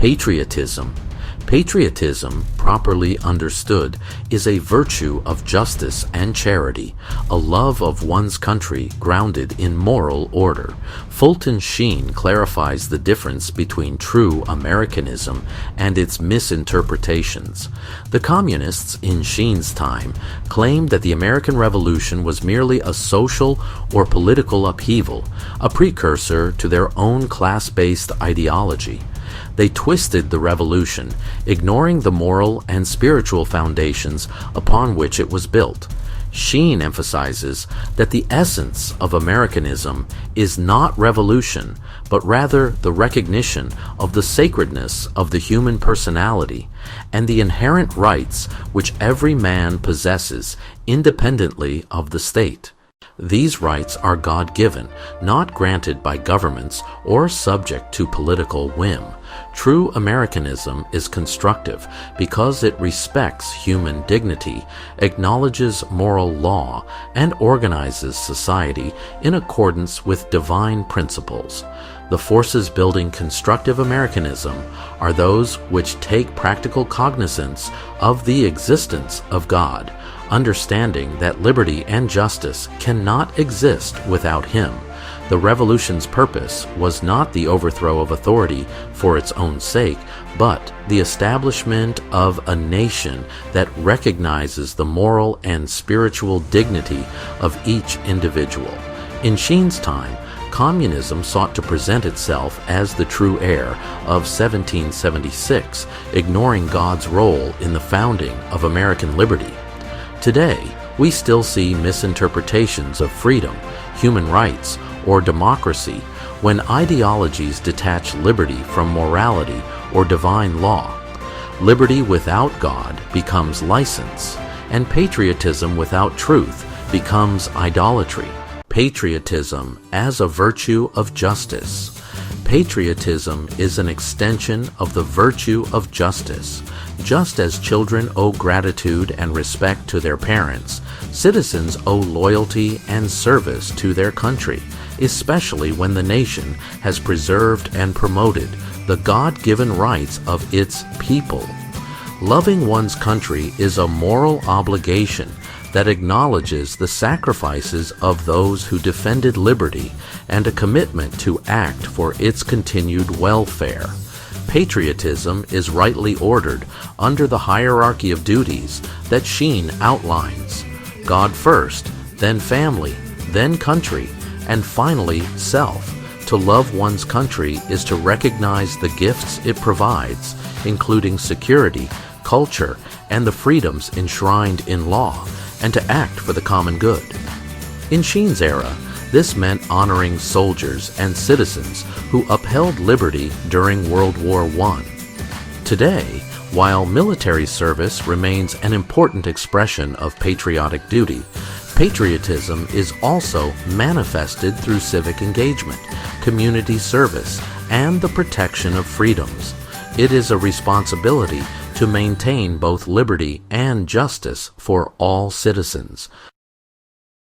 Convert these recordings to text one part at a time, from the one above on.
Patriotism. Patriotism, properly understood, is a virtue of justice and charity, a love of one's country grounded in moral order. Fulton Sheen clarifies the difference between true Americanism and its misinterpretations. The communists in Sheen's time claimed that the American Revolution was merely a social or political upheaval, a precursor to their own class-based ideology. They twisted the revolution, ignoring the moral and spiritual foundations upon which it was built. Sheen emphasizes that the essence of Americanism is not revolution, but rather the recognition of the sacredness of the human personality and the inherent rights which every man possesses independently of the state. These rights are God-given, not granted by governments or subject to political whim. True Americanism is constructive because it respects human dignity, acknowledges moral law, and organizes society in accordance with divine principles. The forces building constructive Americanism are those which take practical cognizance of the existence of God, understanding that liberty and justice cannot exist without Him. The revolution's purpose was not the overthrow of authority for its own sake, but the establishment of a nation that recognizes the moral and spiritual dignity of each individual. In Sheen's time, communism sought to present itself as the true heir of 1776, ignoring God's role in the founding of American liberty. Today, we still see misinterpretations of freedom, human rights, or democracy when ideologies detach liberty from morality or divine law. Liberty without God becomes license, and patriotism without truth becomes idolatry. Patriotism as a virtue of justice. Patriotism is an extension of the virtue of justice. Just as children owe gratitude and respect to their parents, citizens owe loyalty and service to their country, especially when the nation has preserved and promoted the God-given rights of its people. Loving one's country is a moral obligation that acknowledges the sacrifices of those who defended liberty and a commitment to act for its continued welfare. Patriotism is rightly ordered under the hierarchy of duties that Sheen outlines. God first, then family, then country, and finally self. To love one's country is to recognize the gifts it provides, including security, culture, and the freedoms enshrined in law, and to act for the common good. In Sheen's era, this meant honoring soldiers and citizens who upheld liberty during World War I. Today, while military service remains an important expression of patriotic duty, patriotism is also manifested through civic engagement, community service, and the protection of freedoms. It is a responsibility to maintain both liberty and justice for all citizens.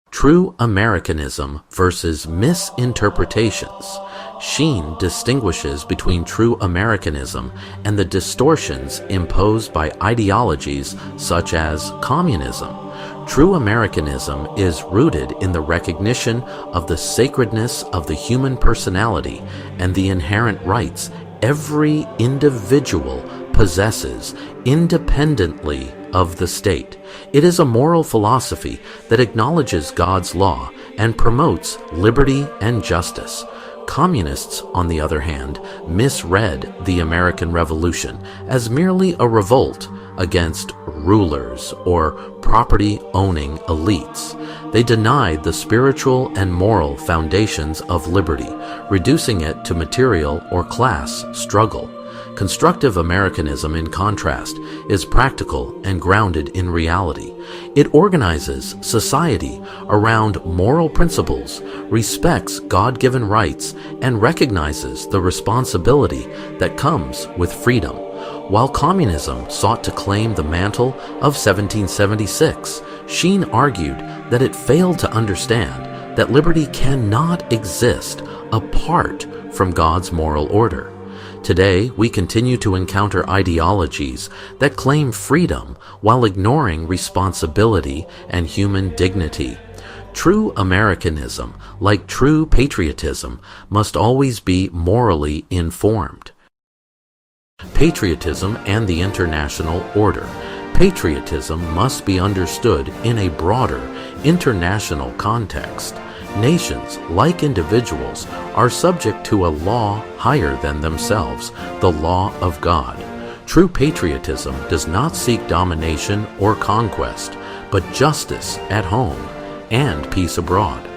True Americanism versus misinterpretations. Sheen distinguishes between true Americanism and the distortions imposed by ideologies such as communism. True Americanism is rooted in the recognition of the sacredness of the human personality and the inherent rights every individual possesses independently of the state. It is a moral philosophy that acknowledges God's law and promotes liberty and justice. Communists, on the other hand, misread the American Revolution as merely a revolt against rulers or property-owning elites. They denied the spiritual and moral foundations of liberty, reducing it to material or class struggle. Constructive Americanism, in contrast, is practical and grounded in reality. It organizes society around moral principles, respects God-given rights, and recognizes the responsibility that comes with freedom. While communism sought to claim the mantle of 1776, Sheen argued that it failed to understand that liberty cannot exist apart from God's moral order. Today, we continue to encounter ideologies that claim freedom while ignoring responsibility and human dignity. True Americanism, like true patriotism, must always be morally informed. Patriotism and the international order. Patriotism must be understood in a broader, international context. Nations, like individuals, are subject to a law higher than themselves, the law of God. True patriotism does not seek domination or conquest, but justice at home and peace abroad.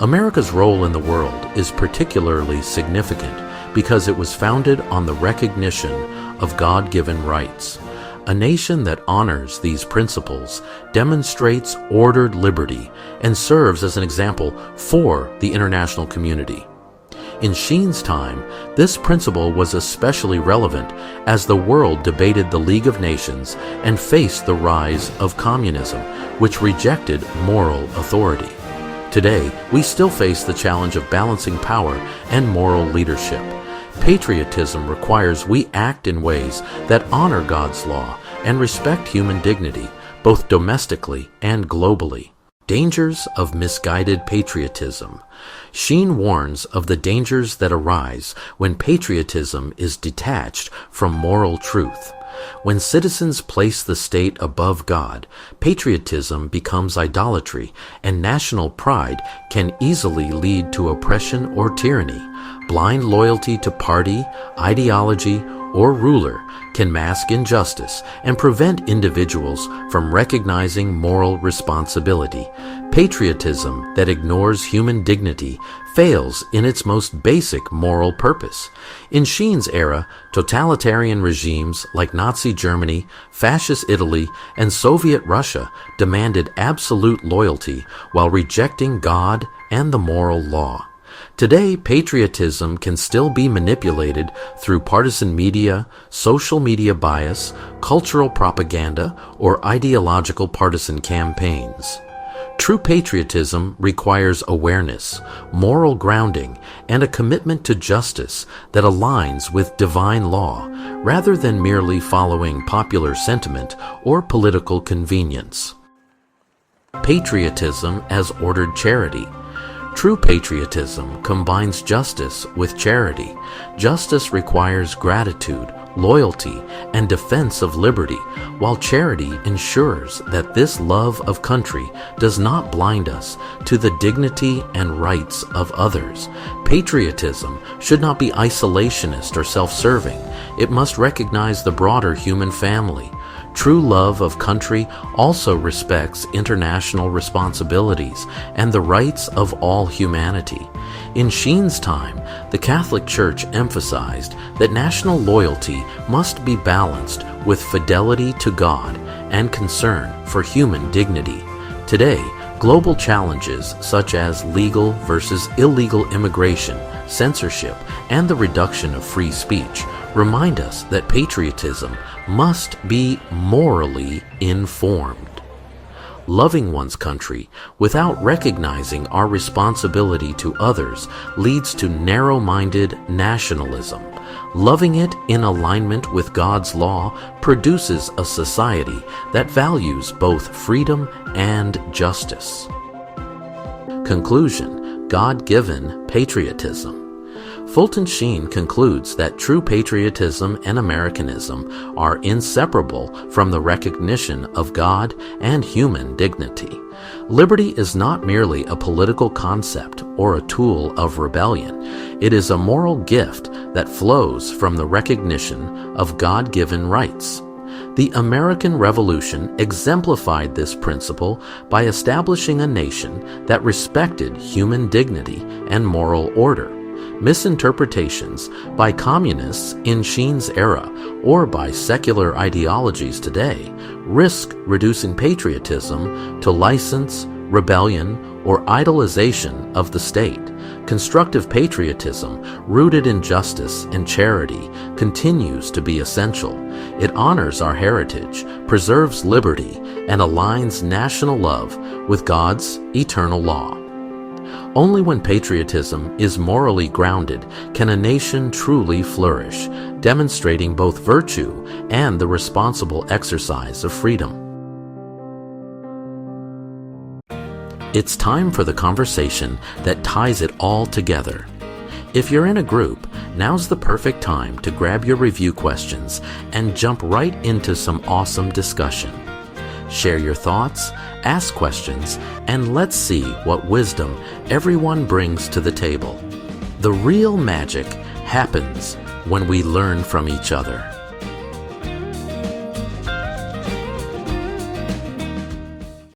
America's role in the world is particularly significant because it was founded on the recognition of God-given rights. A nation that honors these principles demonstrates ordered liberty and serves as an example for the international community. In Sheen's time, this principle was especially relevant as the world debated the League of Nations and faced the rise of communism, which rejected moral authority. Today, we still face the challenge of balancing power and moral leadership. Patriotism requires we act in ways that honor God's law and respect human dignity, both domestically and globally. Dangers of misguided patriotism. Sheen warns of the dangers that arise when patriotism is detached from moral truth. When citizens place the state above God, patriotism becomes idolatry, and national pride can easily lead to oppression or tyranny. Blind loyalty to party, ideology, or ruler can mask injustice and prevent individuals from recognizing moral responsibility. Patriotism that ignores human dignity fails in its most basic moral purpose. In Sheen's era, totalitarian regimes like Nazi Germany, Fascist Italy, and Soviet Russia demanded absolute loyalty while rejecting God and the moral law. Today, patriotism can still be manipulated through partisan media, social media bias, cultural propaganda, or ideological partisan campaigns. True patriotism requires awareness, moral grounding, and a commitment to justice that aligns with divine law, rather than merely following popular sentiment or political convenience. Patriotism as ordered charity. True patriotism combines justice with charity. Justice requires gratitude, loyalty, and defense of liberty, while charity ensures that this love of country does not blind us to the dignity and rights of others. Patriotism should not be isolationist or self-serving. It must recognize the broader human family. True love of country also respects international responsibilities and the rights of all humanity. In Sheen's time, the Catholic Church emphasized that national loyalty must be balanced with fidelity to God and concern for human dignity. Today, global challenges such as legal versus illegal immigration, censorship, and the reduction of free speech remind us that patriotism must be morally informed. Loving one's country without recognizing our responsibility to others leads to narrow-minded nationalism. Loving it in alignment with God's law produces a society that values both freedom and justice. Conclusion: God-given patriotism. Fulton Sheen concludes that true patriotism and Americanism are inseparable from the recognition of God and human dignity. Liberty is not merely a political concept or a tool of rebellion. It is a moral gift that flows from the recognition of God-given rights. The American Revolution exemplified this principle by establishing a nation that respected human dignity and moral order. Misinterpretations by communists in Sheen's era or by secular ideologies today risk reducing patriotism to license, rebellion, or idolization of the state. Constructive patriotism, rooted in justice and charity, continues to be essential. It honors our heritage, preserves liberty, and aligns national love with God's eternal law. Only when patriotism is morally grounded can a nation truly flourish, demonstrating both virtue and the responsible exercise of freedom. It's time for the conversation that ties it all together. If you're in a group, now's the perfect time to grab your review questions and jump right into some awesome discussion. Share your thoughts, ask questions, and let's see what wisdom everyone brings to the table. The real magic happens when we learn from each other.